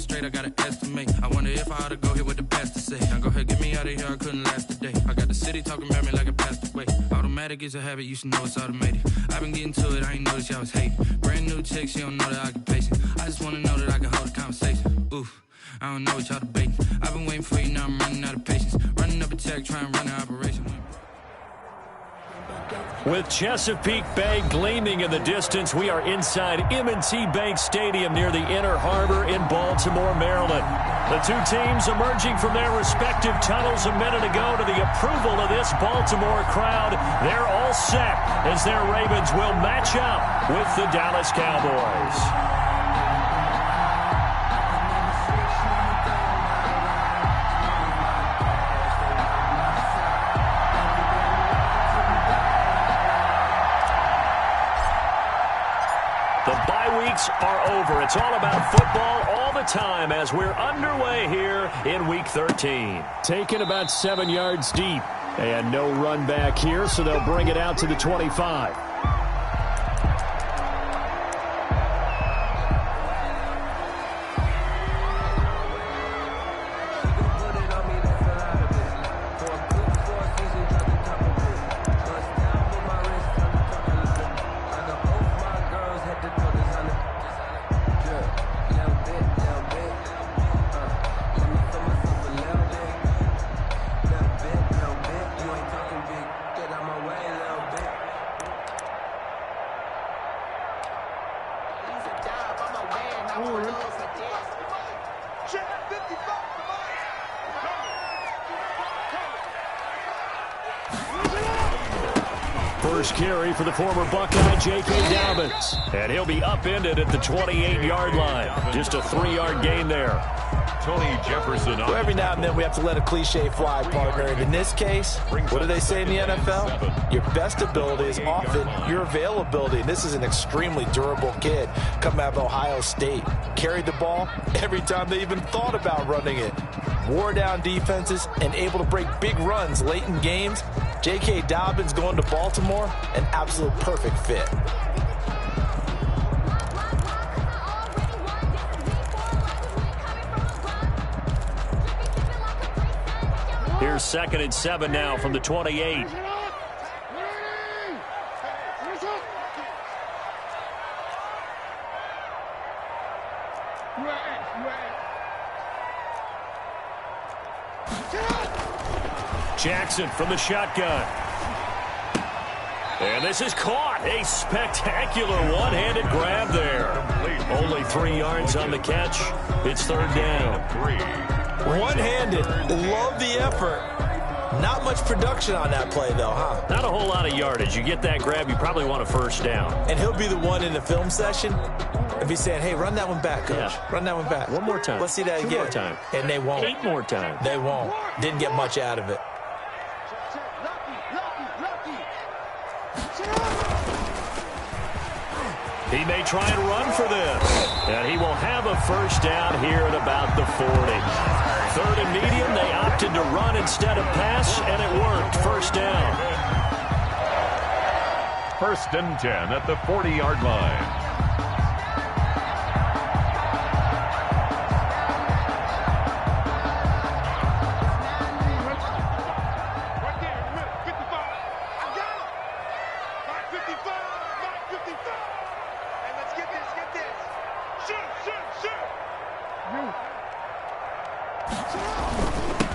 straight, I gotta estimate. I wonder if I ought to go here with the best to say. Now go ahead, get me out of here, I couldn't last a day. I got the city talking about me like I passed away. Automatic is a habit, you should know it's automated. I've been getting to it, I ain't noticed y'all was hating. Brand new chick, she don't know the occupation. I just wanna know that I can hold a conversation. Oof, I don't know what y'all debating. I've been waiting for you, now I'm running out of patience. Running up a check, trying to run an operation. With Chesapeake Bay gleaming in the distance, we are inside M&T Bank Stadium near the Inner Harbor in Baltimore, Maryland. The two teams emerging from their respective tunnels a minute ago to the approval of this Baltimore crowd. They're all set as their Ravens will match up with the Dallas Cowboys. Are over. It's all about football all the time as we're underway here in Week 13. Taken about 7 yards deep. And no run back here, so they'll bring it out to the 25. First carry for the former Buckeye, J.K. Dobbins. And he'll be upended at the 28-yard line. Just a 3-yard gain there. Tony Jefferson. So every now and then we have to let a cliche fly, partner. And in this case, what do they say in the NFL? Your best ability is often your availability. And this is an extremely durable kid coming out of Ohio State. Carried the ball every time they even thought about running it. Wore down defenses and able to break big runs late in games. J.K. Dobbins going to Baltimore, an absolute perfect fit. Here's 2nd and 7 now from the 28. Jackson from the shotgun. And this is caught. A spectacular one-handed grab there. Only 3 yards on the catch. It's 3rd down. One-handed. Love the effort. Not much production on that play, though, huh? Not a whole lot of yardage. You get that grab, you probably want a 1st down. And he'll be the one in the film session if he's saying, hey, run that one back, coach. Yeah. Run that one back. One more time. Let's see that 2 again. more time. And they won't. 8 more times. They won't. Didn't get much out of it. He may try and run for this. And he will have a 1st down here at about the 40. 3rd and medium, they opted to run instead of pass, and it worked. 1st down. 1st and 10 at the 40-yard line.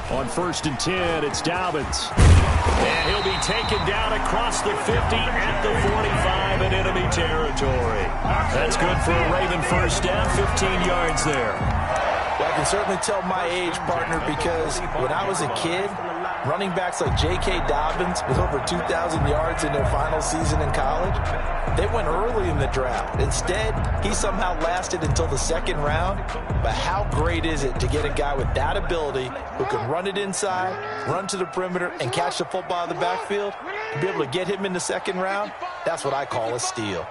On 1st and 10, it's Dobbins. And he'll be taken down across the 50 at the 45 in enemy territory. That's good for a Raven 1st down, 15 yards there. Well, I can certainly tell my age, partner, because when I was a kid, running backs like J.K. Dobbins with over 2,000 yards in their final season in college, they went early in the draft. Instead, he somehow lasted until the 2nd round. But how great is it to get a guy with that ability who can run it inside, run to the perimeter, and catch the football in the backfield? To be able to get him in the 2nd round, that's what I call a steal.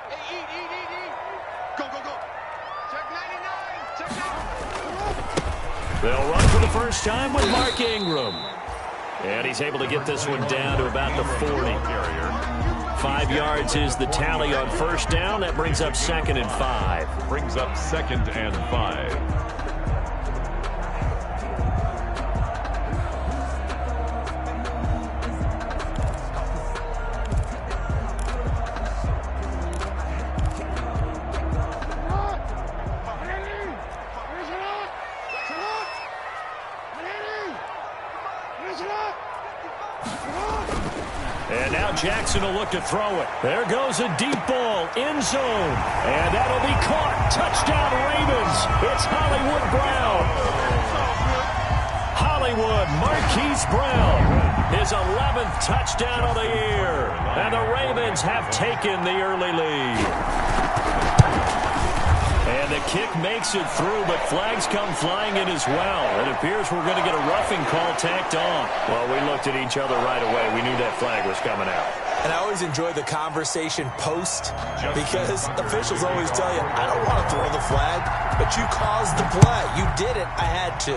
They'll run for the 1st time with Mark Ingram. And he's able to get this one down to about the 40. 5 yards is the tally on 1st down. That brings up 2nd and 5. Brings up 2nd and 5. And now Jackson will look to throw it. There goes a deep ball, end zone. And that'll be caught. Touchdown Ravens. It's Hollywood Brown. Hollywood Marquise Brown. His 11th touchdown of the year. And the Ravens have taken the early lead. And the kick makes it through, but flags come flying in as well. It appears we're going to get a roughing call tacked on. Well, we looked at each other right away. We knew that flag was coming out. And I always enjoy the conversation post because officials always tell you, I don't want to throw the flag, but you caused the play. You did it. I had to.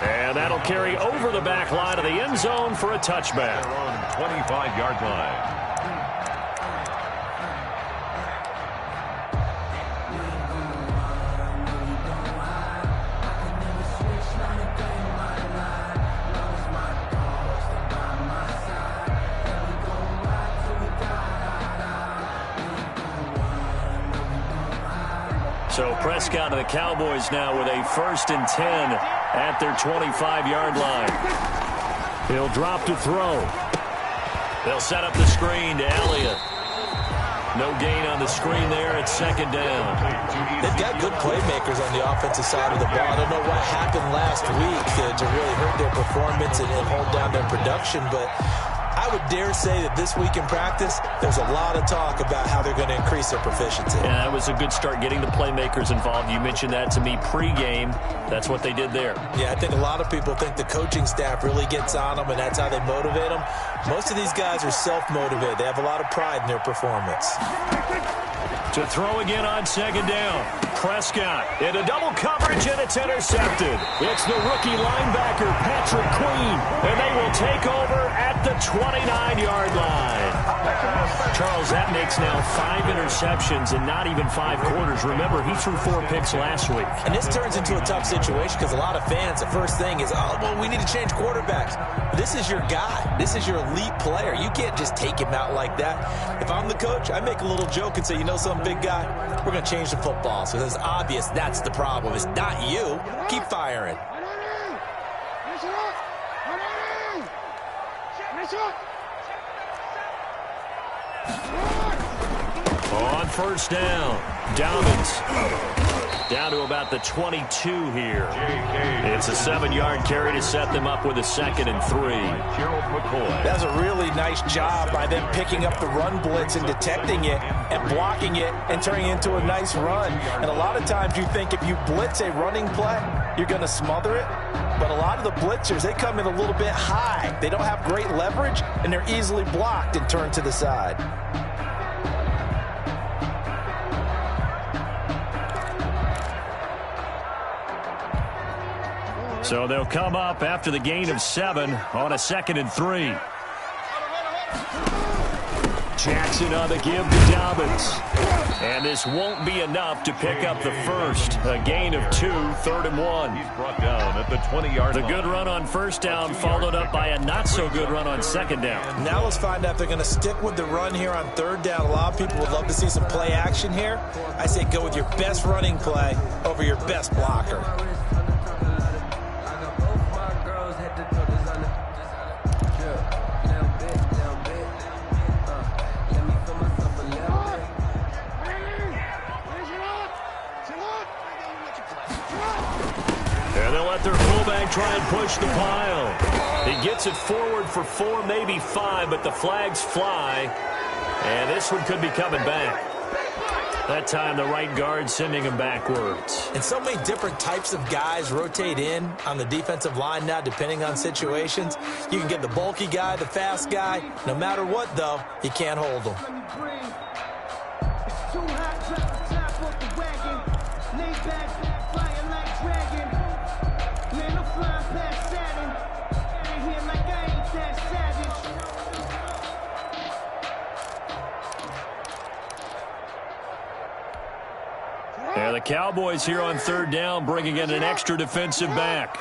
And that'll carry over the back line of the end zone for a touchback. 25-yard line. So Prescott and the Cowboys now with a 1st and 10 at their 25-yard line. He'll drop to throw. They'll set up the screen to Elliott. No gain on the screen there. It's 2nd down. They've got good playmakers on the offensive side of the ball. I don't know what happened last week to really hurt their performance and hold down their production, but I would dare say that this week in practice, there's a lot of talk about how they're going to increase their proficiency. Yeah, that was a good start getting the playmakers involved. You mentioned that to me pregame. That's what they did there. Yeah, I think a lot of people think the coaching staff really gets on them, and that's how they motivate them. Most of these guys are self-motivated. They have a lot of pride in their performance. To throw again on 2nd down. Prescott into double coverage, and it's intercepted. It's the rookie linebacker, Patrick Queen, and they will take over at the 29-yard line. Charles, that makes now 5 interceptions in not even 5 quarters. Remember, he threw 4 picks last week. And this turns into a tough situation because a lot of fans, the first thing is, oh, well, we need to change quarterbacks. This is your guy. This is your elite player. You can't just take him out like that. If I'm the coach, I make a little joke and say, you know something, big guy? We're going to change the football. So it's obvious that's the problem. It's not you. Keep firing. On 1st down, Dobbins down to about the 22 here. It's a 7-yard carry to set them up with a 2nd and 3. That was a really nice job by them picking up the run blitz and detecting it and blocking it and turning it into a nice run. And a lot of times you think if you blitz a running play, you're going to smother it. But a lot of the blitzers, they come in a little bit high. They don't have great leverage, and they're easily blocked and turned to the side. So they'll come up after the gain of 7 on a 2nd and 3. Jackson on the give to Dobbins. And this won't be enough to pick up the first. A gain of 2, 3rd and 1. He's brought down at the 20-yard line. The good run on 1st down followed up by a not-so-good run on 2nd down. Now let's find out if they're going to stick with the run here on 3rd down. A lot of people would love to see some play action here. I say go with your best running play over your best blocker. Their fullback try and push the pile. He gets it forward for 4, maybe 5, but the flags fly. And this one could be coming back. That time the right guard sending him backwards. And so many different types of guys rotate in on the defensive line now depending on situations. You can get the bulky guy, the fast guy. No matter what, though, you can't hold him. Yeah, the Cowboys here on 3rd down bringing in an extra defensive back.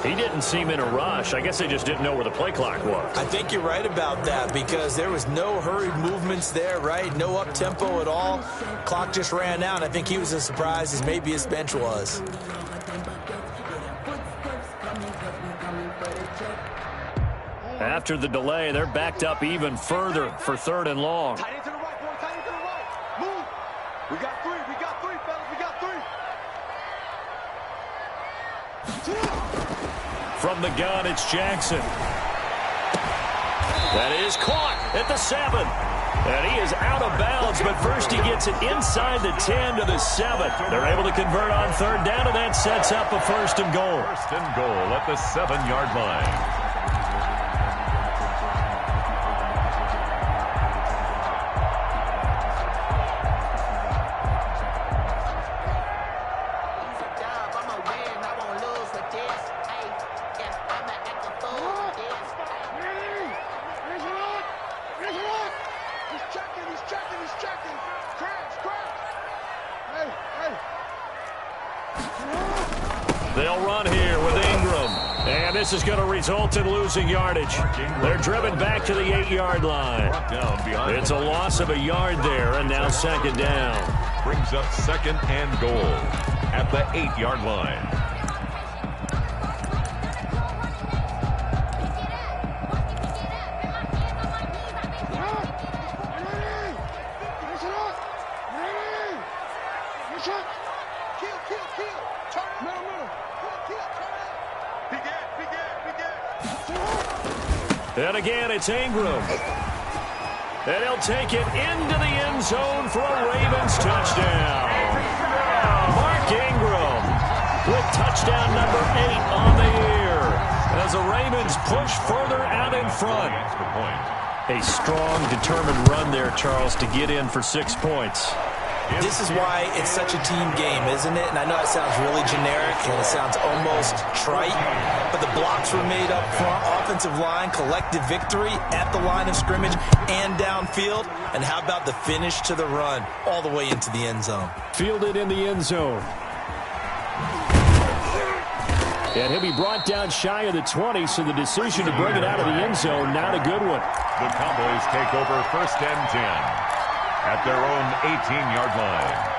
He didn't seem in a rush. I guess they just didn't know where the play clock was. I think you're right about that because there was no hurried movements there, right? No up-tempo at all. Clock just ran out. I think he was as surprised as maybe his bench was. After the delay, they're backed up even further for 3rd and long. Tight end to the right, boy. Tight end to the right. Move. We got three. We got three, fellas. We got three. From the gun, it's Jackson. That is caught at the 7. And he is out of bounds, but first he gets it inside the 10 to the 7. They're able to convert on 3rd down, and that sets up a 1st and goal. 1st and goal at the 7-yard line. They'll run here with Ingram. And this is going to result in losing yardage. They're driven back to the 8-yard line. It's a loss of a yard there, and now 2nd down. Brings up 2nd and goal at the 8-yard line. And again, it's Ingram. And he'll take it into the end zone for a Ravens touchdown. Mark Ingram with touchdown number 8 on the year as the Ravens push further out in front. A strong, determined run there, Charles, to get in for 6 points. This is why it's such a team game, isn't it? And I know it sounds really generic and it sounds almost trite, but the blocks were made up front, offensive line, collective victory at the line of scrimmage and downfield. And how about the finish to the run all the way into the end zone? Fielded in the end zone. And he'll be brought down shy of the 20, so the decision to bring it out of the end zone, not a good one. The Cowboys take over 1st and 10. At their own 18-yard line.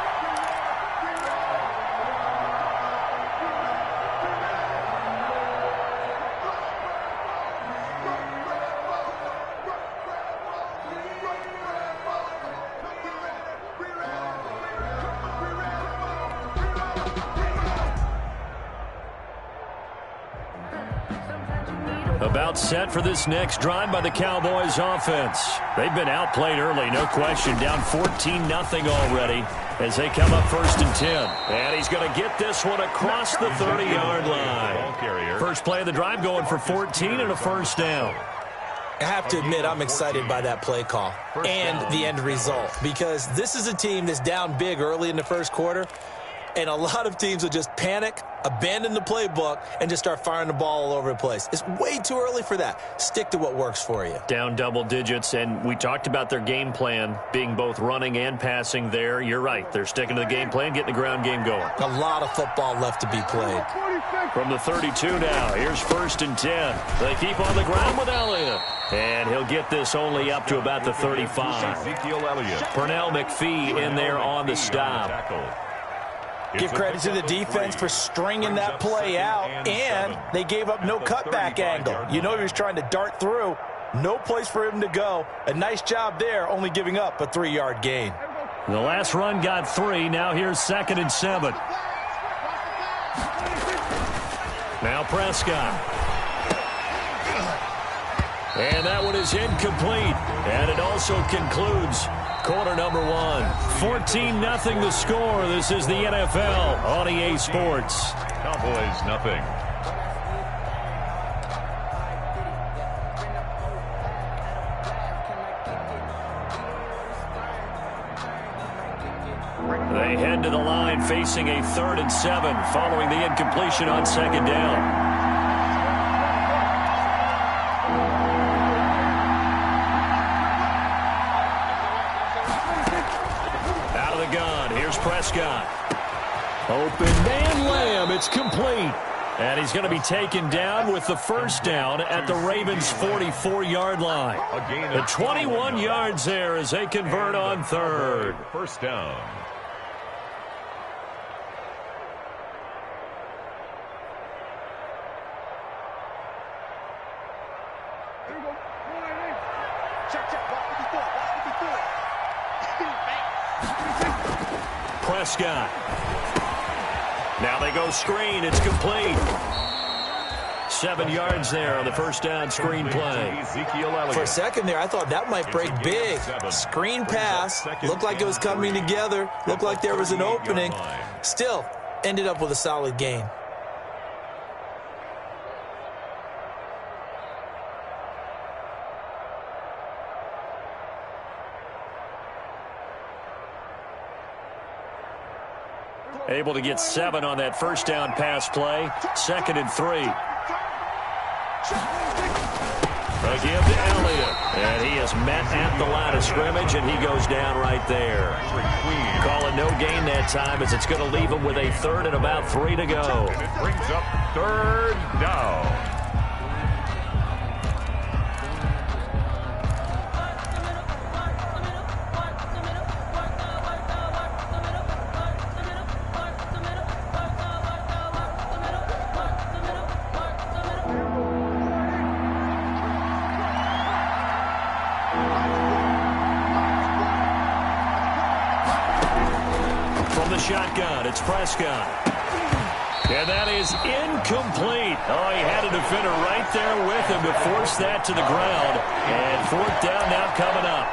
About set for this next drive by the Cowboys offense. They've been outplayed early, no question. Down 14-0 already as they come up 1st and 10. And he's going to get this one across the 30-yard line. First play of the drive going for 14 and a 1st down. I have to admit, I'm excited by that play call and the end result because this is a team that's down big early in the 1st quarter. And a lot of teams will just panic, abandon the playbook, and just start firing the ball all over the place. It's way too early for that. Stick to what works for you. Down double digits, and we talked about their game plan being both running and passing there. You're right. They're sticking to the game plan, getting the ground game going. A lot of football left to be played. From the 32 now, here's 1st and 10. They keep on the ground with Elliott. And he'll get this only up to about the 35. Pernell McPhee in there on the stop. Give credit to the defense for stringing that play out, and they gave up no cutback angle. You know he was trying to dart through. No place for him to go. A nice job there, only giving up a 3-yard gain. The last run got 3. Now here's 2nd and 7. Now Prescott. And that one is incomplete. And it also concludes quarter number 1. 14-0 the score. This is the NFL on EA Sports. Cowboys nothing. They head to the line facing a 3rd and 7 following the incompletion on 2nd down. Prescott. Open man Lamb. It's complete. And he's going to be taken down with the first down at the Ravens' 44-yard line. The 21 yards there as they convert on third. First down. Prescott. Now they go screen. It's complete. 7 yards there on the first down screen play. For a second there, I thought that might break big. Screen pass. Looked like it was coming together. Looked like there was an opening. Still, ended up with a solid gain. Able to get 7 on that first down pass play. 2nd and 3. A give to Elliott. And he is met at the line of scrimmage, and he goes down right there. Calling no gain that time as it's going to leave him with a 3rd and about 3 to go. It brings up 3rd down. Shotgun, it's Prescott. And that is incomplete. Oh, he had a defender right there with him to force that to the ground. And 4th down now coming up.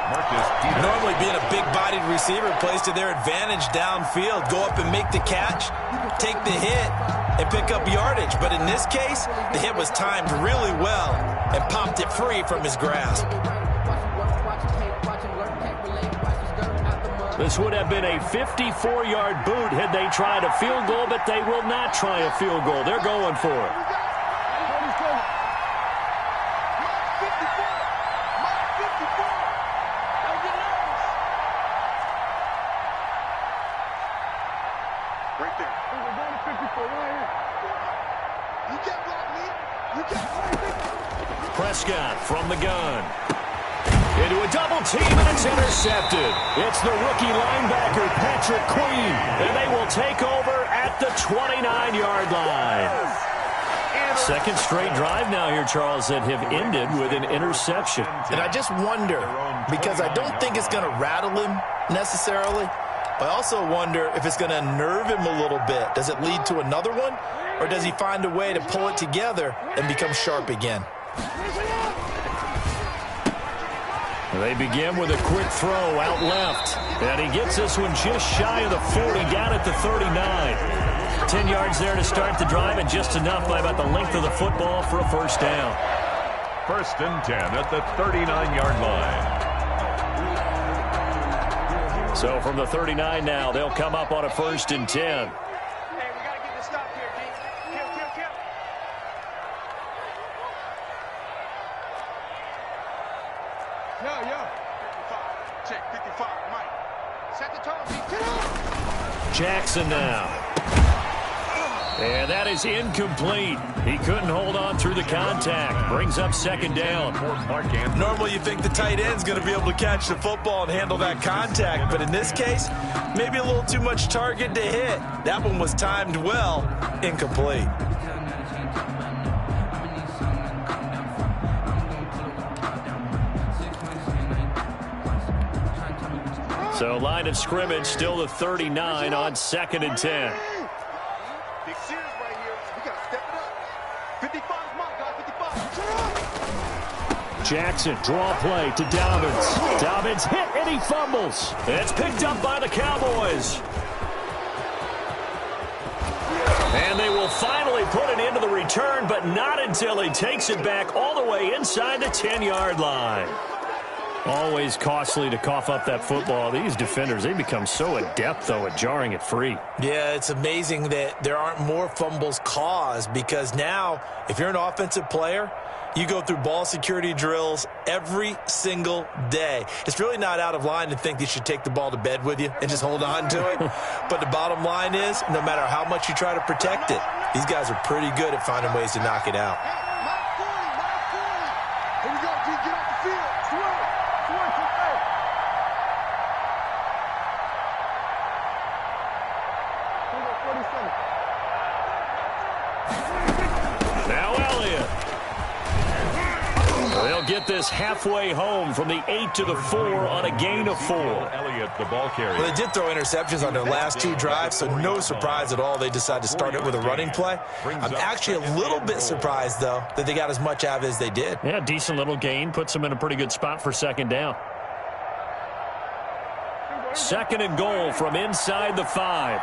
Normally being a big-bodied receiver plays to their advantage downfield. Go up and make the catch, take the hit, and pick up yardage. But in this case, the hit was timed really well and popped it free from his grasp. This would have been a 54-yard boot had they tried a field goal, but they will not try a field goal. They're going for it. Right there. Prescott from the gun. Into a double team, and it's intercepted. It's the rookie linebacker, Patrick Queen, and they will take over at the 29-yard line. 2nd straight drive now here, Charles, that have ended with an interception. And I just wonder, because I don't think it's going to rattle him necessarily, I also wonder if it's going to unnerve him a little bit. Does it lead to another one, or does he find a way to pull it together and become sharp again? They begin with a quick throw out left. And he gets this one just shy of the 40, down at the 39. 10 yards there to start the drive, and just enough by about the length of the football for a first down. 1st and 10 at the 39-yard line. So from the 39 now, they'll come up on a 1st and 10. Jackson now. And that is incomplete. He couldn't hold on through the contact. Brings up 2nd down. Normally you think the tight end's going to be able to catch the football and handle that contact, but in this case, maybe a little too much target to hit. That one was timed well, incomplete. So line of scrimmage still the 39 on 2nd and 10. Big series right here. We got to step it up. 55 is mine, guys. 55. Jackson, draw play to Dobbins. Dobbins hit and he fumbles. It's picked up by the Cowboys. And they will finally put it into the return, but not until he takes it back all the way inside the 10-yard line. Always costly to cough up that football. These defenders, they become so adept, though, at jarring it free. Yeah, it's amazing that there aren't more fumbles caused, because now, if you're an offensive player, you go through ball security drills every single day. It's really not out of line to think you should take the ball to bed with you and just hold on to it. But the bottom line is, no matter how much you try to protect it, these guys are pretty good at finding ways to knock it out. Here we go, G. Get off the field. Swing. Swing. Hey. Here we go, 47. Now Elliott. They'll get this halfway home from the 8 to the 4 on a gain of 4. Elliott, the ball carrier. Well, they did throw interceptions on their last 2 drives, so no surprise at all they decided to start it with a running play. I'm actually a little bit surprised, though, that they got as much out of it as they did. Yeah, decent little gain. Puts them in a pretty good spot for second down. Second and goal from inside the 5.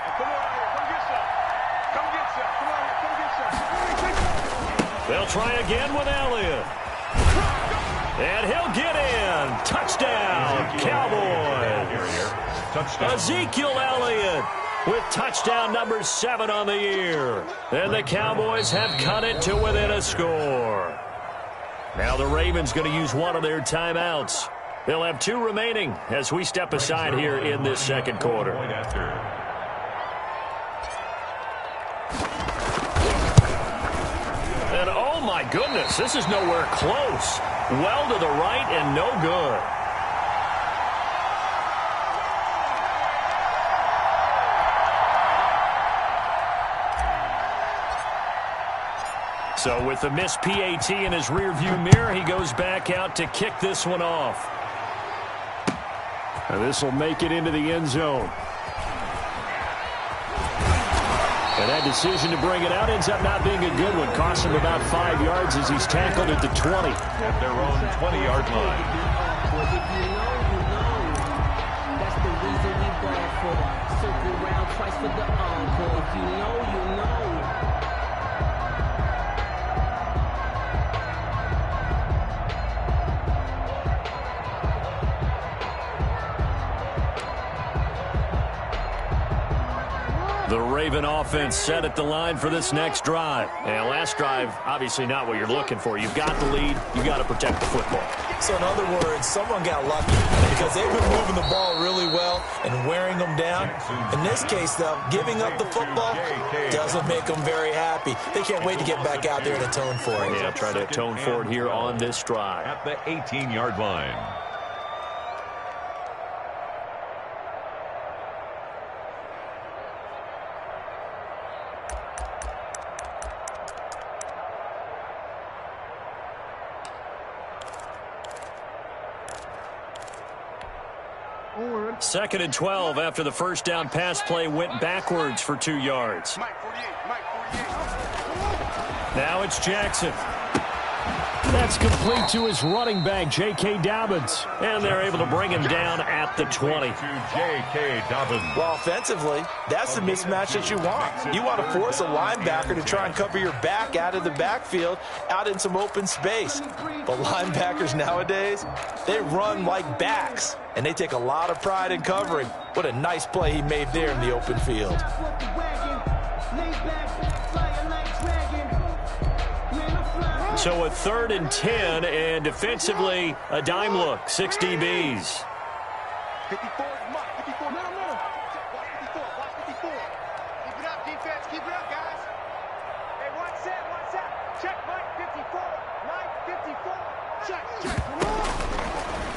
They'll try again with Elliott. And he'll get in. Touchdown, Cowboys. Touchdown. Ezekiel Elliott with touchdown number 7 on the year. And the Cowboys have cut it to within a score. Now the Ravens going to use one of their timeouts. They'll have 2 remaining as we step aside here in this second quarter. And oh my goodness, this is nowhere close. Well to the right and no good. So with the missed PAT in his rearview mirror, he goes back out to kick this one off. And this will make it into the end zone. And that decision to bring it out ends up not being a good one. Costs him about 5 yards as he's tackled at the 20. At their own 20-yard line. That's the reason we ball for. Circle round twice for the encore. If you know, you know. The Raven offense set at the line for this next drive. And last drive, obviously not what you're looking for. You've got the lead. You've got to protect the football. So in other words, someone got lucky because they've been moving the ball really well and wearing them down. In this case, though, giving up the football doesn't make them very happy. They can't wait to get back out there and atone for it. Yeah, try to atone for it here on this drive. At the 18-yard line. Second and 12 after the first down pass play went backwards for 2 yards. Now it's Jackson. That's complete to his running back, J.K. Dobbins. And they're able to bring him down at the 20. To J.K. Dobbins. Well, offensively, that's the mismatch that you want. You want to force a linebacker to try and cover your back out of the backfield, out in some open space. But linebackers nowadays, they run like backs, and they take a lot of pride in covering. What a nice play he made there in the open field. So a 3rd and 10, and defensively, a dime look, 6 DBs. 54, Mike, 54. No. Watch 54, watch 54. Keep it up, defense, keep it up, guys. Hey, one set. Check, Mike, 54. Mike, 54. Check.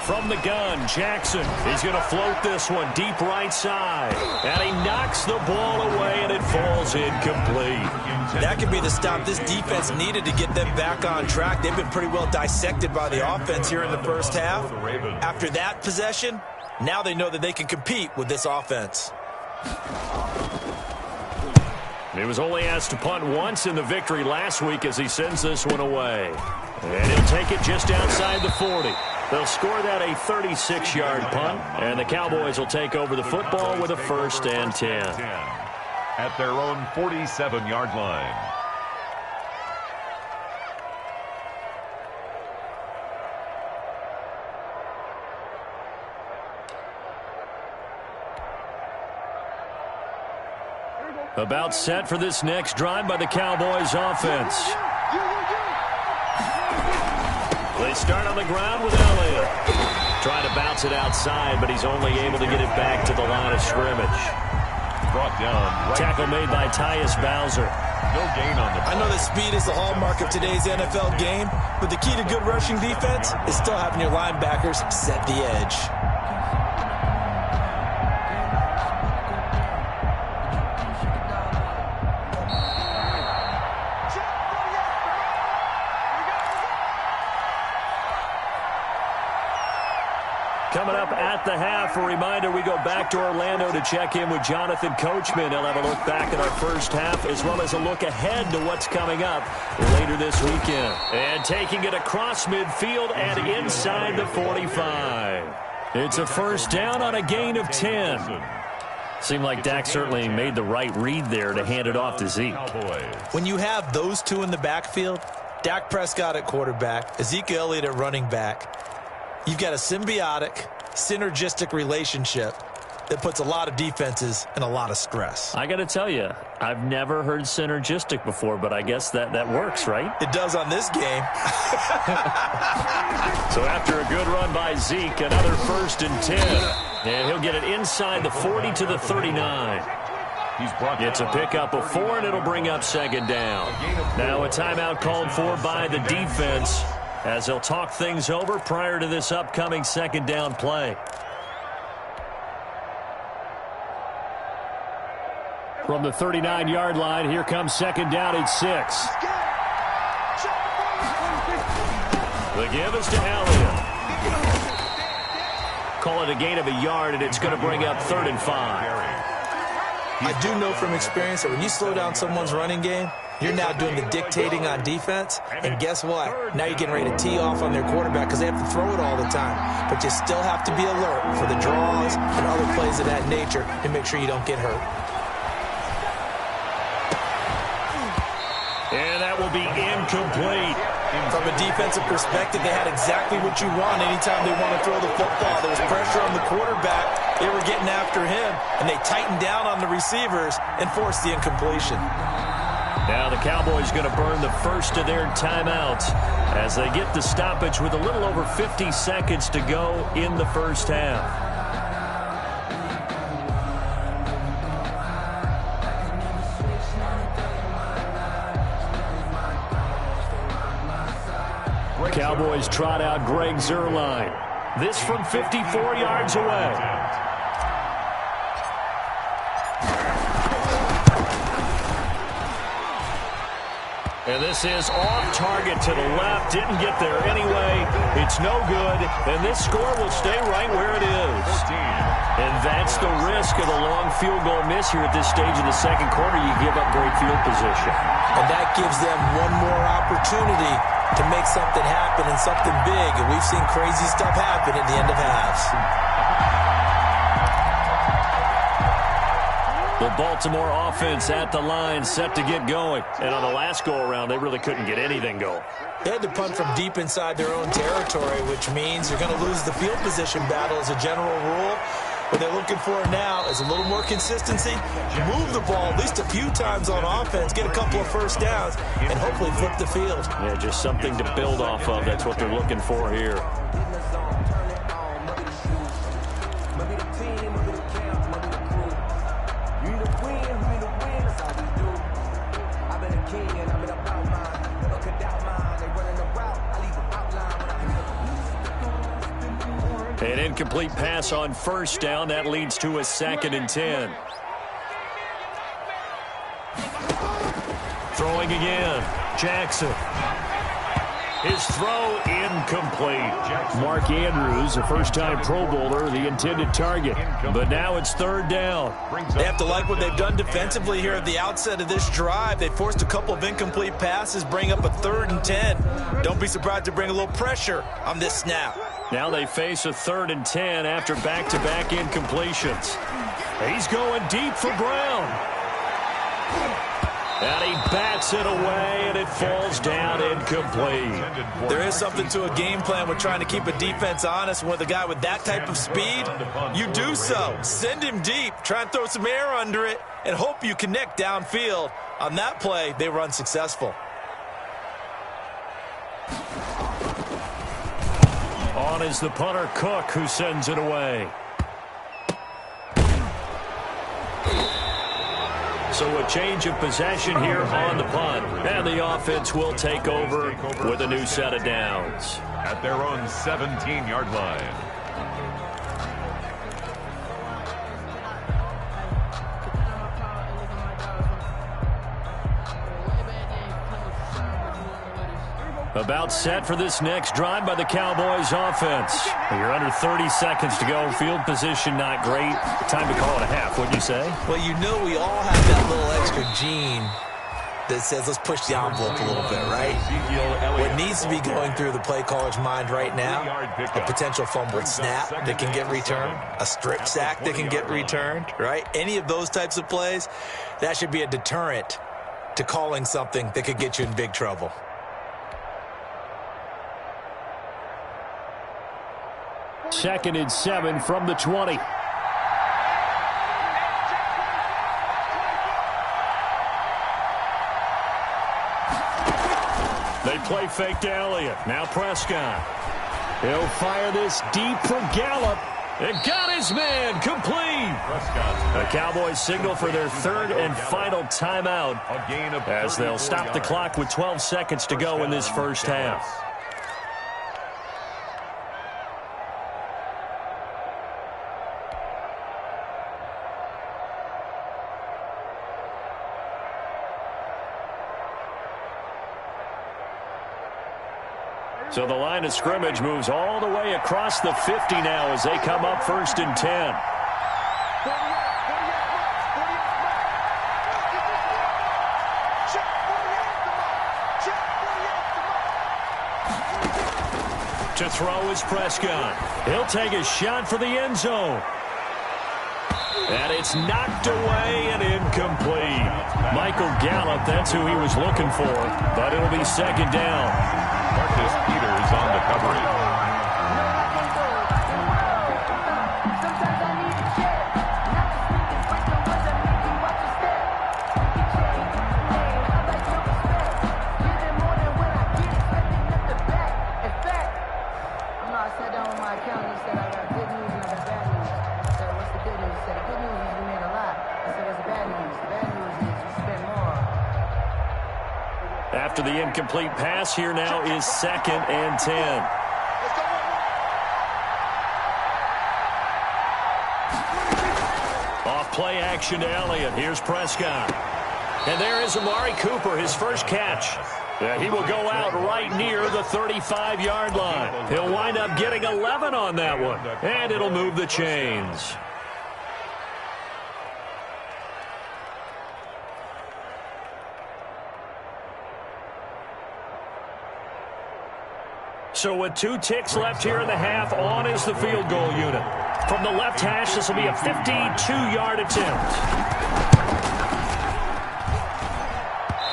From the gun, Jackson. He's going to float this one deep right side. And he knocks the ball away, and it falls incomplete. That could be the stop this defense needed to get them back on track. They've been pretty well dissected by the offense here in the first half. After that possession, now they know that they can compete with this offense. He was only asked to punt once in the victory last week as he sends this one away. And he'll take it just outside the 40. They'll score that a 36-yard punt, and the Cowboys will take over the football with a 1st and 10. At their own 47-yard line. About set for this next drive by the Cowboys offense. They start on the ground with Elliott. Trying to bounce it outside, but he's only able to get it back to the line of scrimmage. Brought down. Right. Tackle made by Tyus Bowser. No gain on the play. I know that speed is the hallmark of today's NFL game, but the key to good rushing defense is still having your linebackers set the edge. Coming up at the half, a reminder, we go back to Orlando to check in with Jonathan Coachman. He'll have a look back at our first half as well as a look ahead to what's coming up later this weekend. And taking it across midfield and inside the 45. It's a first down on a gain of 10. Seemed like Dak certainly made the right read there to hand it off to Zeke. When you have those two in the backfield, Dak Prescott at quarterback, Ezekiel Elliott at running back, you've got a symbiotic, synergistic relationship that puts a lot of defenses in a lot of stress. I got to tell you, I've never heard synergistic before, but I guess that works, right? It does on this game. So after a good run by Zeke, another 1st and 10. And he'll get it inside the 40 to the 39. It's a pickup of 4, and it'll bring up 2nd down. Now a timeout called for by the defense, as they'll talk things over prior to this upcoming 2nd down play. From the 39-yard line, here comes 2nd down at 6. The give is to Elliott. Call it a gain of a yard, and it's going to bring up 3rd and 5. I do know from experience that when you slow down someone's running game, you're now doing the dictating on defense, and guess what? Now you're getting ready to tee off on their quarterback because they have to throw it all the time. But you still have to be alert for the draws and other plays of that nature to make sure you don't get hurt. And that will be incomplete. From a defensive perspective, they had exactly what you want anytime they want to throw the football. There was pressure on the quarterback. They were getting after him, and they tightened down on the receivers and forced the incompletion. Now the Cowboys going to burn the first of their timeouts as they get the stoppage with a little over 50 seconds to go in the first half. Cowboys trot out Greg Zuerlein. This from 54 yards away. And this is off target to the left. Didn't get there anyway. It's no good. And this score will stay right where it is. And that's the risk of the long field goal miss here at this stage of the second quarter. You give up great field position. And that gives them one more opportunity to make something happen and something big. And we've seen crazy stuff happen at the end of halves. The Baltimore offense at the line, set to get going. And on the last go-around, they really couldn't get anything going. They had to punt from deep inside their own territory, which means you're going to lose the field position battle as a general rule. What they're looking for now is a little more consistency, move the ball at least a few times on offense, get a couple of first downs, and hopefully flip the field. Yeah, just something to build off of. That's what they're looking for here. An incomplete pass on first down. That leads to a 2nd and 10. Throwing again. Jackson. His throw incomplete. Mark Andrews, a first-time Pro Bowler, the intended target. But now it's 3rd down. They have to like what they've done defensively here at the outset of this drive. They forced a couple of incomplete passes, bring up a 3rd and 10. Don't be surprised to bring a little pressure on this snap. Now they face a 3rd and 10 after back-to-back incompletions. He's going deep for Brown. And he bats Gets it away, and it falls down incomplete. There is something to a game plan with trying to keep a defense honest. With a guy with that type of speed, you do so. Send him deep, try and throw some air under it, and hope you connect downfield. On that play, they were unsuccessful. On is the punter, Cook, who sends it away. So a change of possession here on the punt. And the offense will take over with a new set of downs. At their own 17-yard line. About set for this next drive by the Cowboys offense. You're under 30 seconds to go. Field position not great. Time to call it a half, wouldn't you say? Well, you know we all have that little extra gene that says let's push the envelope a little bit, right? What needs to be going through the play caller's mind right now, a potential fumbled snap that can get returned, a strip sack that can get returned, right? Any of those types of plays, that should be a deterrent to calling something that could get you in big trouble. Second and 7 from the 20. They play fake to Elliott. Now Prescott. He'll fire this deep for Gallup. It got his man complete. The Cowboys signal for their third and final timeout as they'll stop the clock with 12 seconds to go in this first half. So the line of scrimmage moves all the way across the 50 now as they come up first and 10. To throw is Prescott. He'll take a shot for the end zone. And it's knocked away and incomplete. Michael Gallup, that's who he was looking for, but it'll be second down. Marcus Peters on the coverage. After the incomplete pass, here now is second and 10. Off play action to Elliott. Here's Prescott. And there is Amari Cooper, his first catch. He will go out right near the 35-yard line. He'll wind up getting 11 on that one. And it'll move the chains. So with 2 ticks left here in the half, on is the field goal unit. From the left hash, this will be a 52-yard attempt.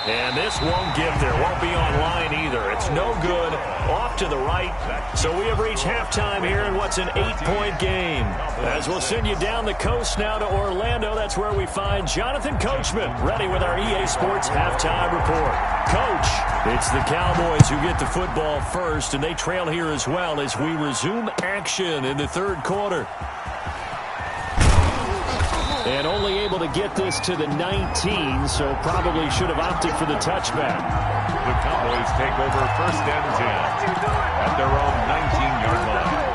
And this won't give there. Won't be online either. It's no good. Off to the right. So we have reached halftime here in what's an 8-point game. As we'll send you down the coast now to Orlando, that's where we find Jonathan Coachman, ready with our EA Sports halftime report. Coach, it's the Cowboys who get the football first, and they trail here as well as we resume action in the third quarter. And only able to get this to the 19, so probably should have opted for the touchback. The Cowboys take over first and 10 at their own 19-yard line.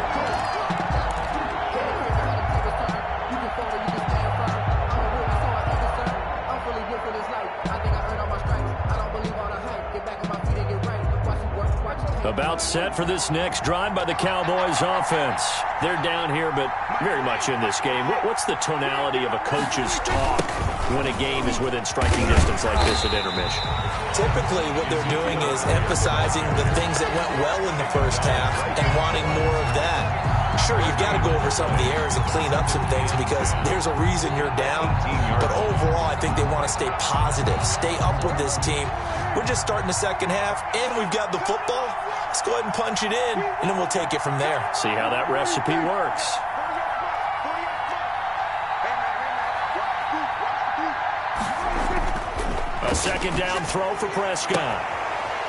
About set for this next drive by the Cowboys offense. They're down here, but very much in this game. What's the tonality of a coach's talk when a game is within striking distance like this at intermission? Typically, what they're doing is emphasizing the things that went well in the first half and wanting more of that. Sure, you've got to go over some of the errors and clean up some things because there's a reason you're down. But overall, I think they want to stay positive, stay up with this team. We're just starting the second half, and we've got the football. Let's go ahead and punch it in, and then we'll take it from there. See how that recipe works. A second down throw for Prescott.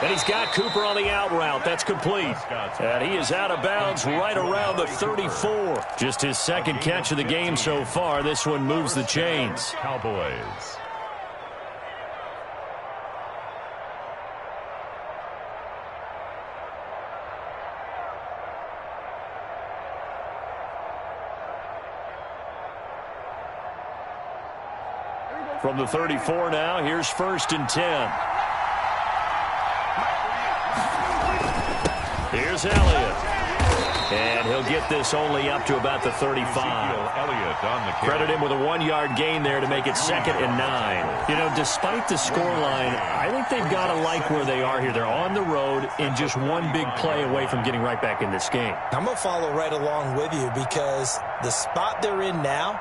And he's got Cooper on the out route. That's complete. And he is out of bounds right around the 34. Just his second catch of the game so far. This one moves the chains. Cowboys. From the 34 now, here's 1st and 10. Here's Elliott. And he'll get this only up to about the 35. Credit him with a 1-yard gain there to make it 2nd and 9. You know, despite the scoreline, I think they've got to like where they are here. They're on the road and just one big play away from getting right back in this game. I'm going to follow right along with you because the spot they're in now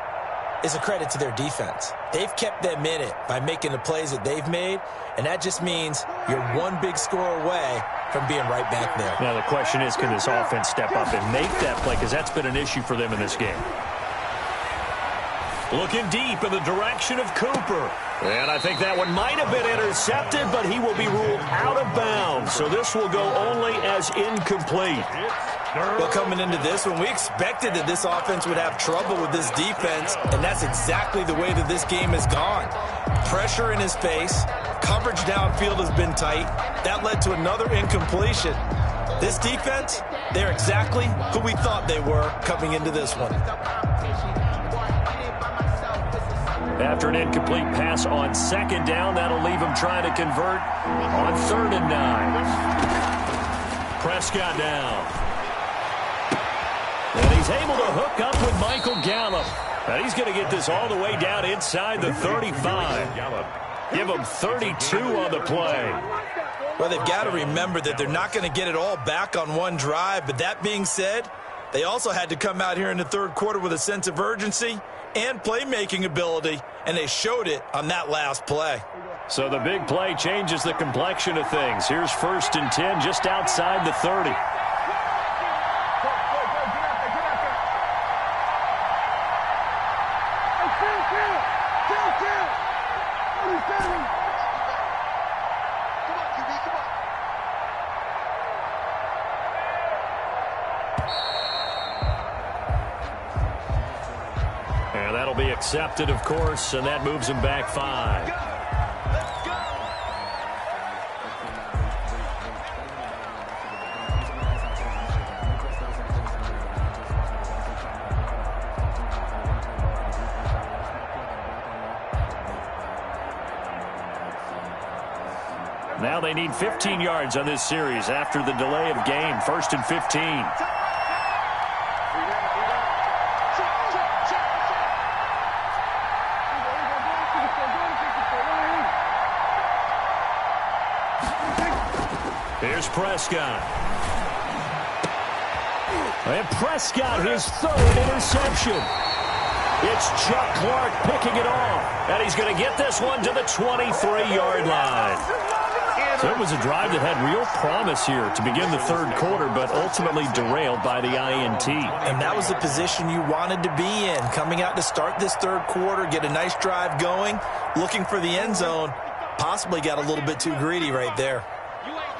is a credit to their defense. They've kept them in it by making the plays that they've made, and that just means you're one big score away from being right back there. Now the question is, can this offense step up and make that play? Because that's been an issue for them in this game. Looking deep in the direction of Cooper. And I think that one might have been intercepted, but he will be ruled out of bounds. So this will go only as incomplete. Well, coming into this one, we expected that this offense would have trouble with this defense, and that's exactly the way that this game has gone. Pressure in his face, coverage downfield has been tight. That led to another incompletion. This defense, they're exactly who we thought they were coming into this one. After an incomplete pass on 2nd down, that'll leave him trying to convert on 3rd and 9. Prescott down. And he's able to hook up with Michael Gallup. And he's going to get this all the way down inside the 35. Give him 32 on the play. Well, they've got to remember that they're not going to get it all back on one drive. But that being said, they also had to come out here in the 3rd quarter with a sense of urgency and playmaking ability, and they showed it on that last play. So the big play changes the complexion of things. Here's 1st and 10 just outside the 30. And that'll be accepted, of course, and that moves him back 5. Now they need 15 yards on this series after the delay of game. 1st and 15. Here's Prescott. And Prescott, his 3rd interception. It's Chuck Clark picking it off. And he's going to get this one to the 23-yard line. So it was a drive that had real promise here to begin the 3rd quarter, but ultimately derailed by the INT. And that was the position you wanted to be in, coming out to start this 3rd quarter, get a nice drive going, looking for the end zone. Possibly got a little bit too greedy right there.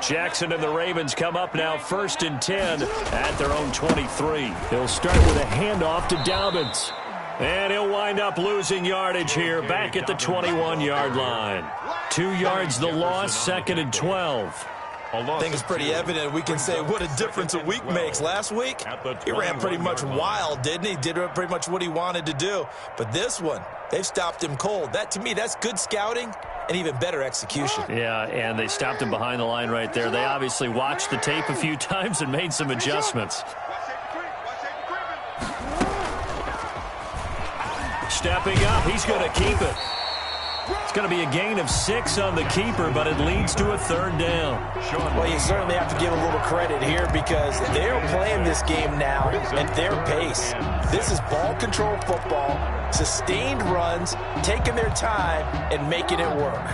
Jackson and the Ravens come up now 1st and 10 at their own 23. He'll start with a handoff to Dobbins. And he'll wind up losing yardage here back at the 21-yard line. 2 yards the loss, 2nd and 12. I think it's pretty evident. We can say what a difference a week makes. Last week, he ran pretty much wild, didn't he? Did pretty much what he wanted to do. But this one, they've stopped him cold. That, to me, that's good scouting and even better execution. Yeah, and they stopped him behind the line right there. They obviously watched the tape a few times and made some adjustments. Stepping up, he's going to keep it. It's going to be a gain of 6 on the keeper, but it leads to a 3rd down. Well, you certainly have to give a little credit here because they're playing this game now at their pace. This is ball control football, sustained runs, taking their time, and making it work.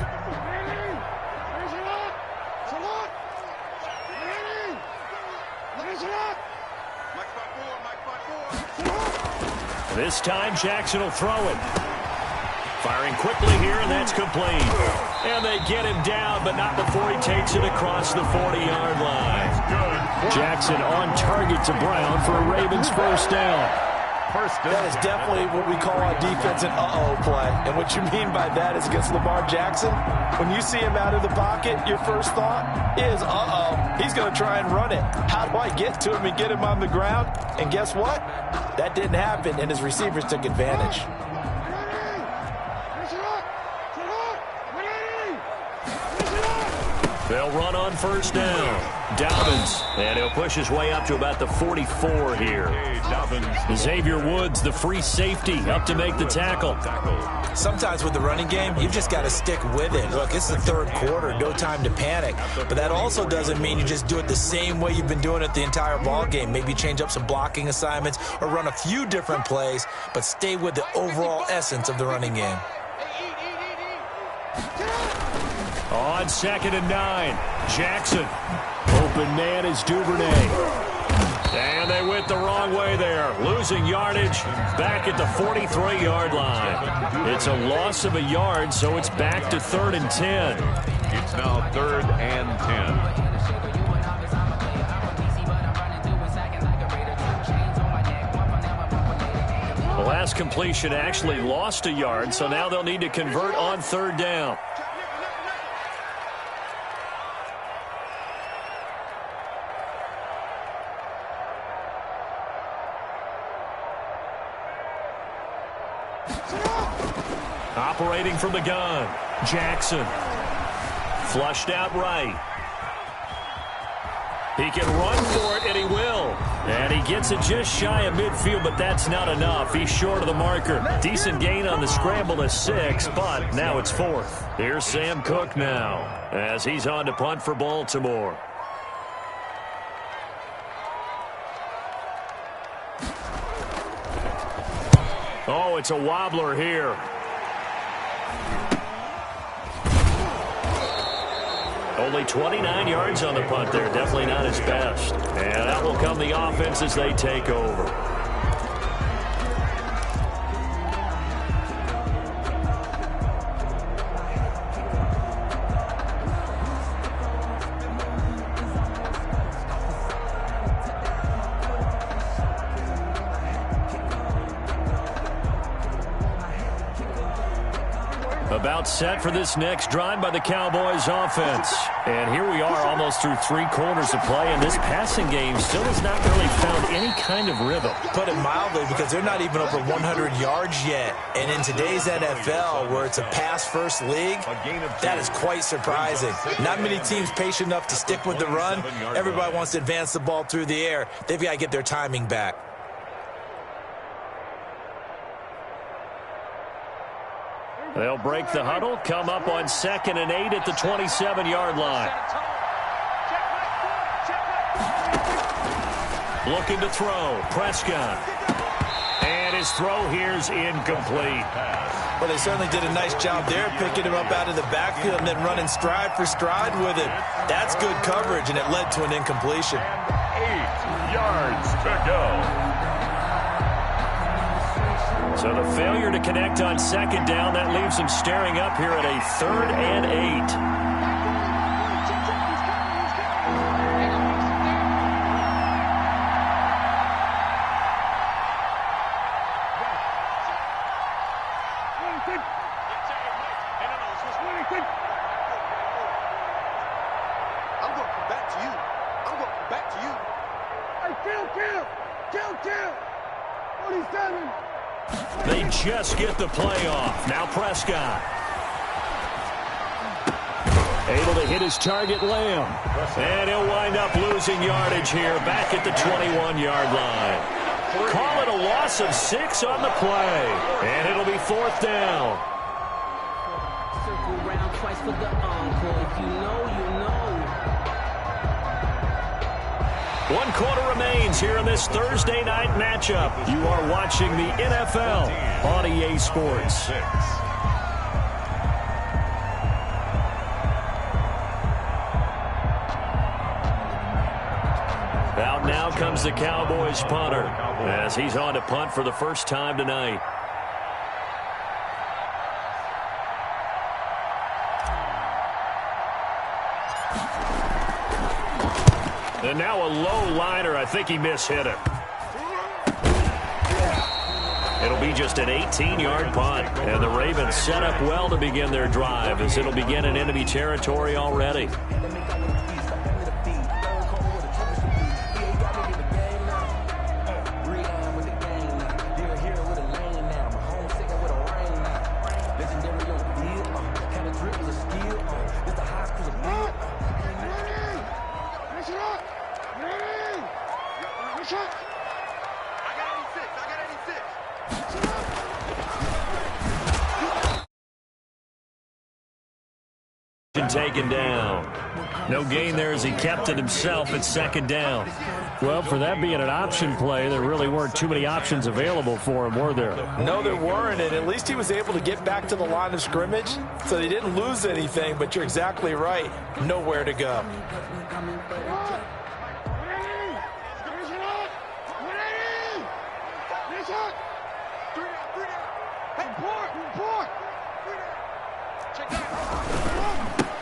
This time, Jackson will throw it. Firing quickly here, and that's complete. And they get him down, but not before he takes it across the 40-yard line. Jackson on target to Brown for a Ravens 1st down. That is definitely what we call on defense an uh-oh play. And what you mean by that is against Lamar Jackson, when you see him out of the pocket, your first thought is, uh-oh, he's going to try and run it. How do I get to him and get him on the ground? And guess what? That didn't happen, and his receivers took advantage. They'll run on 1st down. Dobbins, and he'll push his way up to about the 44 here. Xavier Woods, the free safety, up to make the tackle. Sometimes with the running game, you've just got to stick with it. Look, it's the 3rd quarter, no time to panic. But that also doesn't mean you just do it the same way you've been doing it the entire ball game. Maybe change up some blocking assignments or run a few different plays, but stay with the overall essence of the running game. On 2nd and 9, Jackson. Open man is Duvernay. And they went the wrong way there. Losing yardage back at the 43-yard line. It's a loss of a yard, so it's back to 3rd and 10. It's now 3rd and 10. The last completion actually lost a yard, so now they'll need to convert on 3rd down. Operating from the gun, Jackson. Flushed out right. He can run for it, and he will. And he gets it just shy of midfield, but that's not enough. He's short of the marker. Decent gain on the scramble to 6, but now it's 4th. Here's Sam Cook now, as he's on to punt for Baltimore. Oh, it's a wobbler here. Only 29 yards on the punt there. Definitely not his best. And out will come the offense as they take over. About set for this next drive by the Cowboys offense. And here we are almost through 3 quarters of play, and this passing game still has not really found any kind of rhythm. Put it mildly, because they're not even over 100 yards yet. And in today's NFL, where it's a pass-first league, that is quite surprising. Not many teams patient enough to stick with the run. Everybody wants to advance the ball through the air. They've got to get their timing back. They'll break the huddle, come up on 2nd and 8 at the 27-yard line. Looking to throw, Prescott. And his throw here's incomplete. Well, they certainly did a nice job there, picking him up out of the backfield and then running stride for stride with it. That's good coverage, and it led to an incompletion. 8 yards to go. So the failure to connect on 2nd down, that leaves them staring up here at a 3rd and 8. I'm going to come back to you. I'm going to come back to you. Hey, kill. 47. They just get the play off. Now Prescott. Able to hit his target, Lamb. And he'll wind up losing yardage here back at the 21-yard line. Call it a loss of 6 on the play. And it'll be 4th down. If you know, you know. 1 quarter remains here in this Thursday night matchup. You are watching the NFL on EA Sports. Out now comes the Cowboys punter as he's on to punt for the first time tonight. And now a low liner. I think he mishit it. It'll be just an 18-yard punt. And the Ravens set up well to begin their drive as it'll begin in enemy territory already. Taken down. No gain there as he kept it himself at second down. Well, for that being an option play, there really weren't too many options available for him, were there? No, there weren't, and at least he was able to get back to the line of scrimmage, so they didn't lose anything, but you're exactly right. Nowhere to go.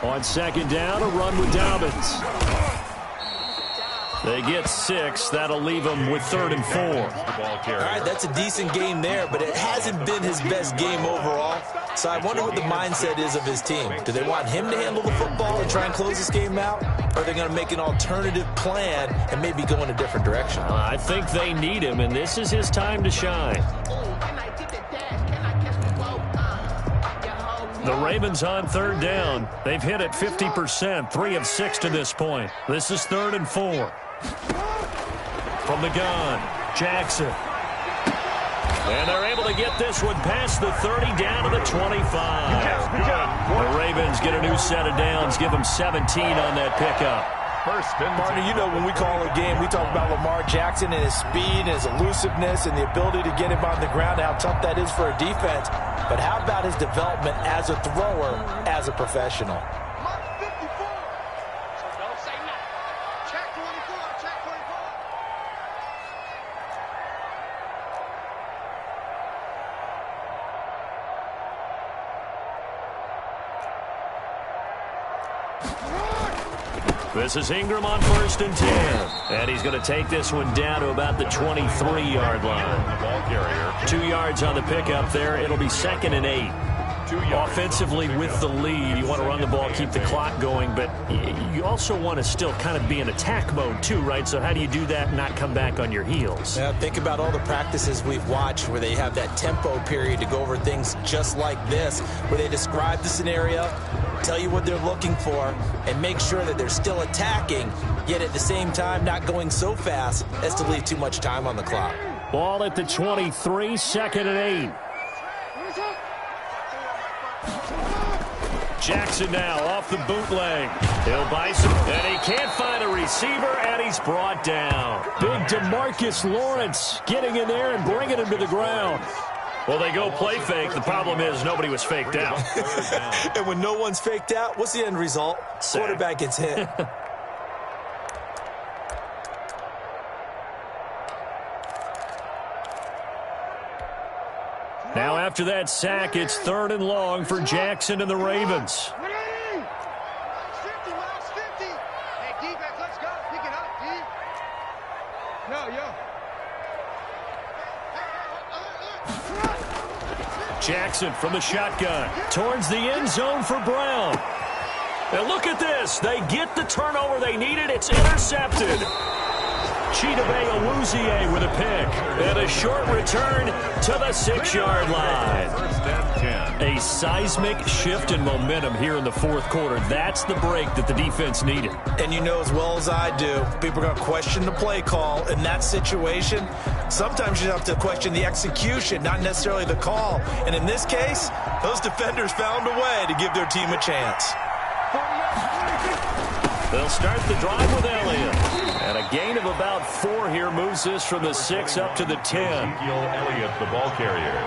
On second down, a run with Dobbins. They get 6. That'll leave them with 3rd and 4. All right, that's a decent game there, but it hasn't been his best game overall. So I wonder what the mindset is of his team. Do they want him to handle the football and try and close this game out? Or are they going to make an alternative plan and maybe go in a different direction? I think they need him, and this is his time to shine. The Ravens on 3rd down. They've hit it 50%, 3 of 6 to this point. This is 3rd and 4. From the gun, Jackson. And they're able to get this one past the 30 down to the 25. The Ravens get a new set of downs, give them 17 on that pickup. Partner, you know when we call a game, we talk about Lamar Jackson and his speed and his elusiveness and the ability to get him on the ground, how tough that is for a defense. But how about his development as a thrower, as a professional? This is Ingram on 1st and 10. And he's going to take this one down to about the 23-yard line. 2 yards on the pickup there. It'll be 2nd and 8. Offensively with the lead, you want to run the ball, keep the clock going, but you also want to still kind of be in attack mode too, right? So how do you do that and not come back on your heels? Yeah, think about all the practices we've watched where they have that tempo period to go over things just like this, where they describe the scenario, tell you what they're looking for, and make sure that they're still attacking, yet at the same time not going so fast as to leave too much time on the clock. Ball at the 23, 2nd and 8. Jackson now off the bootleg. He'll buy some, and he can't find a receiver, and he's brought down. Big DeMarcus Lawrence getting in there and bringing him to the ground. Well, they go play fake. The problem is nobody was faked out. And when no one's faked out, what's the end result? Quarterback gets hit. Now after that sack, it's 3rd and long for Jackson and the Ravens. Jackson from the shotgun towards the end zone for Brown. And look at this. They get the turnover they needed. It's intercepted. Chidobe Awuzie with a pick. And a short return to the 6-yard line. A seismic shift in momentum here in the 4th quarter. That's the break that the defense needed. And you know as well as I do, people are going to question the play call in that situation. Sometimes you have to question the execution, not necessarily the call. And in this case, those defenders found a way to give their team a chance. They'll start the drive with Elliott. And a gain of about 4 here moves this from the 6 up to the 10. Ezekiel Elliott, the ball carrier.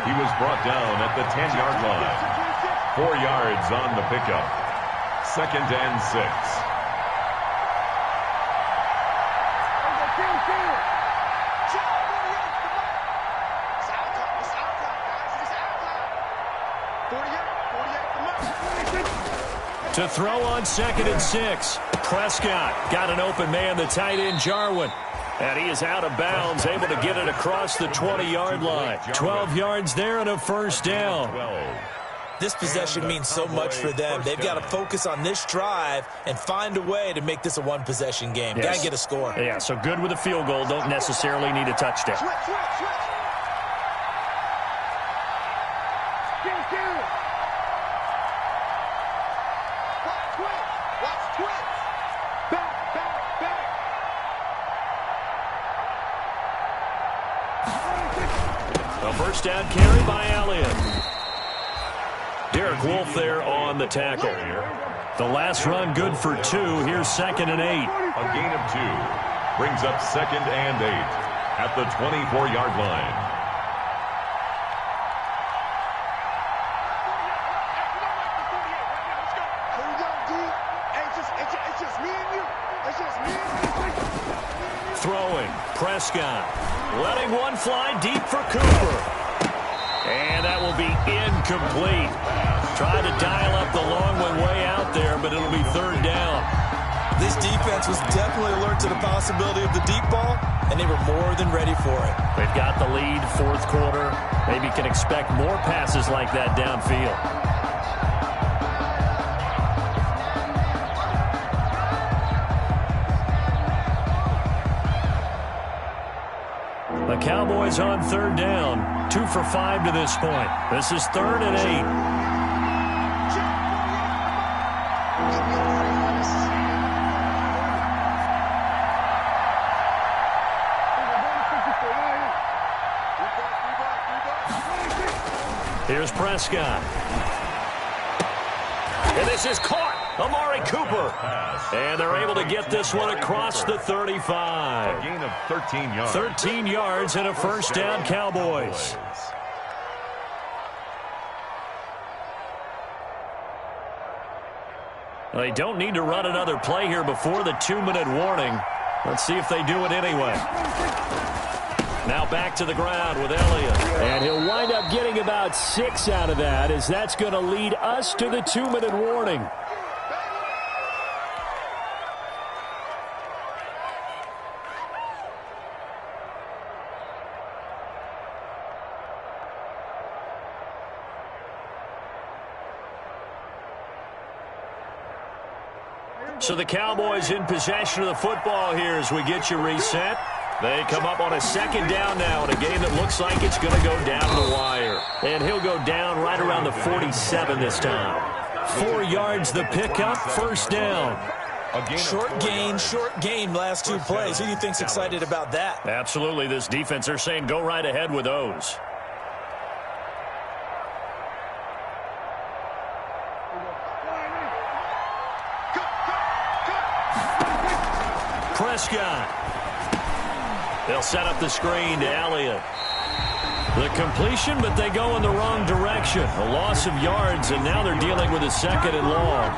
He was brought down at the 10-yard line. 4 yards on the pickup. 2nd and 6. To throw on 2nd and 6. Prescott got an open man, the tight end Jarwin. And he is out of bounds, able to get it across the 20-yard line. 12 yards there and a first down. This possession means so much for them. They've got to focus on this drive and find a way to make this a one-possession game. Yes. Got to get a score. Yeah, so good with a field goal. Don't necessarily need a touchdown. A first down carry by Elliott. Derek Wolfe there on the tackle. The last run good for 2. Here's 2nd and 8. A gain of 2 brings up 2nd and 8 at the 24-yard line. Throwing, Prescott. Letting one fly deep for Cooper. And that will be incomplete. Tried to dial up the long one way out there, but it'll be 3rd down. This defense was definitely alert to the possibility of the deep ball, and they were more than ready for it. They've got the lead, 4th quarter. Maybe can expect more passes like that downfield. The Cowboys on 3rd down. 2 for 5 to this point. This is 3rd and 8. Here's Prescott. And this is caught. Amari Cooper. And they're able to get this one across the 35. A gain of 13 yards. 13 yards and a first down, Cowboys. They don't need to run another play here before the 2-minute warning. Let's see if they do it anyway. Now back to the ground with Elliott. And he'll wind up getting about 6 out of that, as that's going to lead us to the 2-minute warning. So the Cowboys in possession of the football here as we get you reset. They come up on a 2nd down now in a game that looks like it's going to go down the wire. And he'll go down right around the 47 this time. 4 yards the pickup, first down. Short gain, last 2 plays. Who do you think's excited about that? Absolutely. This defense, they're saying go right ahead with those. Prescott. They'll set up the screen to Elliott. The completion, but they go in the wrong direction. A loss of yards, and now they're dealing with a 2nd and long.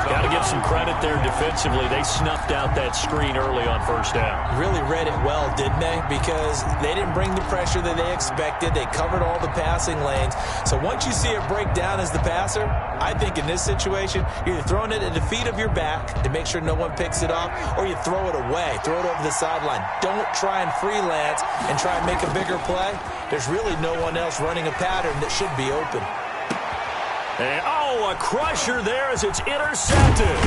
Got to give some credit there defensively. They snuffed out that screen early on first down. Really read it well, didn't they? Because they didn't bring the pressure that they expected. They covered all the passing lanes. So once you see it break down as the passer, I think in this situation, you're either throwing it at the feet of your back to make sure no one picks it off, or you throw it away, throw it over the sideline. Don't try and freelance and try and make a bigger play. There's really no one else running a pattern that should be open. And, a crusher there as it's intercepted.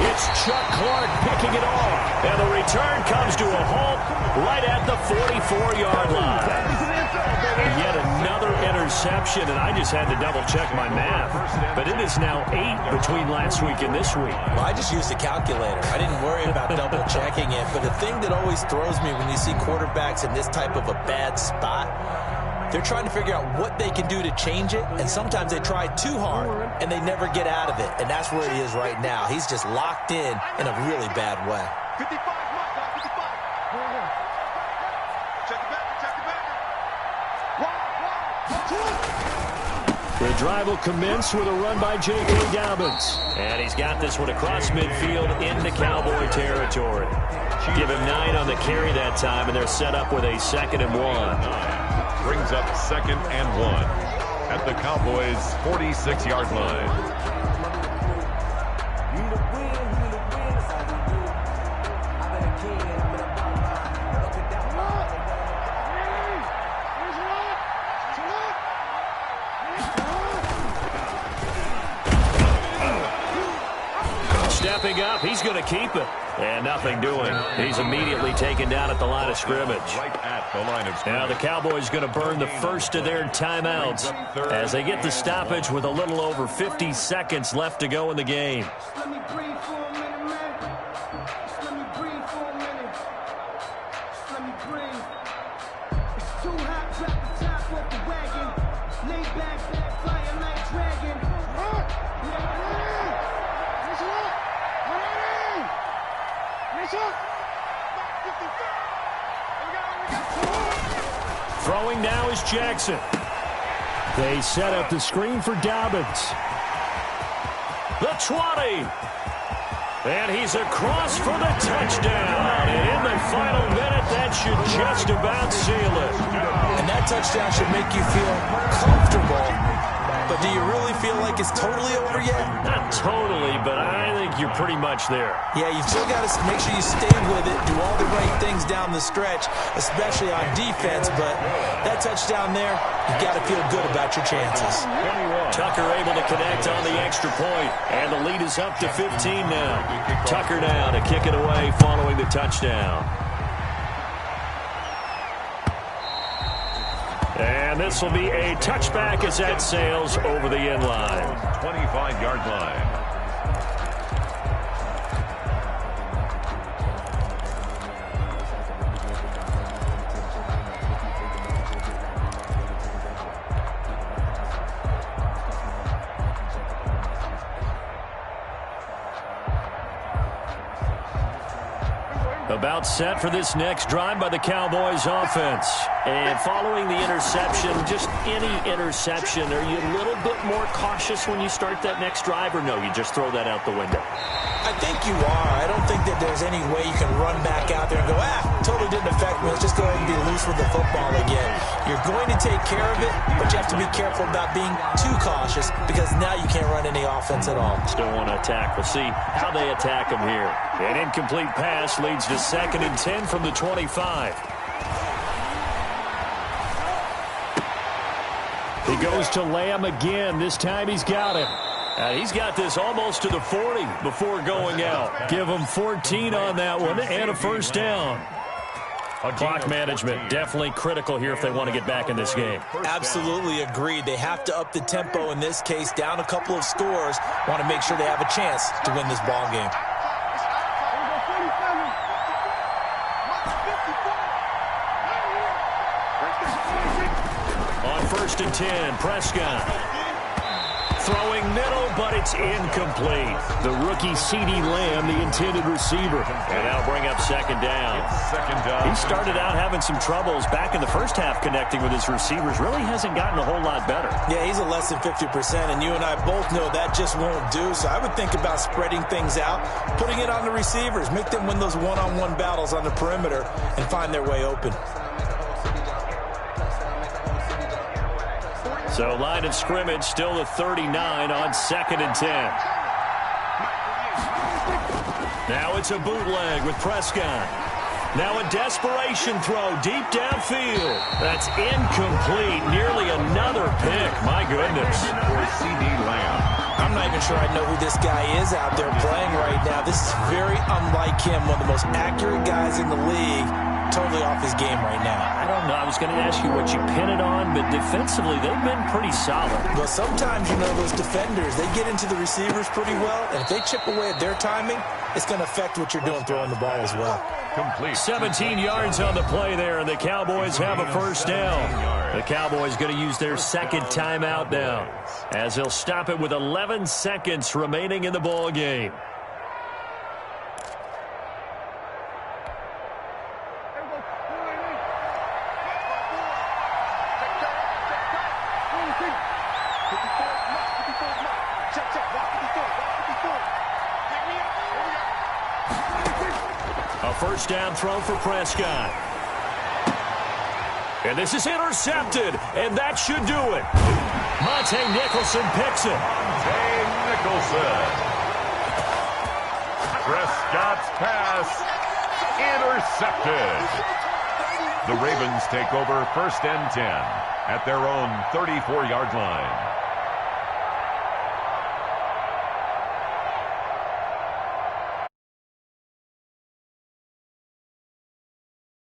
It's Chuck Clark picking it off. And the return comes to a halt right at the 44-yard line. And yet another interception, and I just had to double-check my math. But it is now 8 between last week and this week. Well, I just used a calculator. I didn't worry about double-checking it. But the thing that always throws me when you see quarterbacks in this type of a bad spot They're trying to figure out what they can do to change it, and sometimes they try too hard, and they never get out of it, and that's where he is right now. He's just locked in a really bad way. 55, Mike, 55. Check it back, check it back. The drive will commence with a run by J.K. Dobbins. And he's got this one across midfield into Cowboy territory. Give him 9 on the carry that time, and they're set up with a 2nd and 1. Brings up 2nd and 1 at the Cowboys' 46-yard line. Stepping up, he's going to keep it. And nothing doing. He's immediately taken down at the line of scrimmage. Right at the line of scrimmage. Now the Cowboys going to burn the first of their timeouts as they get the stoppage with a little over 50 seconds left to go in the game. Let me breathe for a minute, man. Let me breathe for a minute. Let me breathe. It's too hot, drop the top off the wagon. Lay back, fire like dragon. Throwing now is Jackson. They set up the screen for Dobbins. The 20. And he's across for the touchdown. And in the final minute, that should just about seal it. And that touchdown should make you feel comfortable. But do you really feel like it's totally over yet? Not totally, but I think you're pretty much there. Yeah, you've still got to make sure you stay with it, do all the right things down the stretch, especially on defense. But that touchdown there, you've got to feel good about your chances. Tucker able to connect on the extra point, and the lead is up to 15 now. Tucker now to kick it away following the touchdown. And this will be a touchback as that sails over the end line. 25-yard line. About set for this next drive by the Cowboys offense. And following the interception, just any interception, are you a little bit more cautious when you start that next drive, or no, you just throw that out the window? I think you are. I don't think that there's any way you can run back out there and go, totally didn't affect me. Let's just go ahead and be loose with the football again. You're going to take care of it, but you have to be careful about being too cautious because now you can't run any offense at all. Still want to attack. We'll see how they attack him here. An incomplete pass leads to 2nd and 10 from the 25. He goes to Lamb again. This time he's got it. And he's got this almost to the 40 before going out. Give him 14 on that one and a first down. Clock management definitely critical here if they want to get back in this game. Absolutely agreed. They have to up the tempo in this case, down a couple of scores. Want to make sure they have a chance to win this ball game. On 1st and 10, Prescott. Throwing middle, but it's incomplete. The rookie C.D. Lamb, the intended receiver. And that'll bring up 2nd down. He started out having some troubles back in the first half connecting with his receivers. Really hasn't gotten a whole lot better. Yeah, he's at less than 50%, and you and I both know that just won't do. So I would think about spreading things out, putting it on the receivers, make them win those one-on-one battles on the perimeter, and find their way open. So line of scrimmage still the 39 on 2nd and 10. Now it's a bootleg with Prescott. Now a desperation throw deep downfield. That's incomplete. Nearly another pick. My goodness. For C.D. Lamb. I'm not even sure I know who this guy is out there playing right now. This is very unlike him. One of the most accurate guys in the league. Totally off his game right now. I don't know. I was going to ask you what you pin it on, but defensively, they've been pretty solid. Well, sometimes, you know, those defenders, they get into the receivers pretty well, and if they chip away at their timing, it's going to affect what you're doing throwing the ball as well. Complete. 17 yards on the play there, and the Cowboys have a first down. The Cowboys going to use their second timeout now, as they'll stop it with 11 seconds remaining in the ball game. A first down throw for Prescott. And this is intercepted, and that should do it. Monte Nicholson picks it. Monte Nicholson. Prescott's pass intercepted. The Ravens take over 1st and 10 at their own 34-yard line.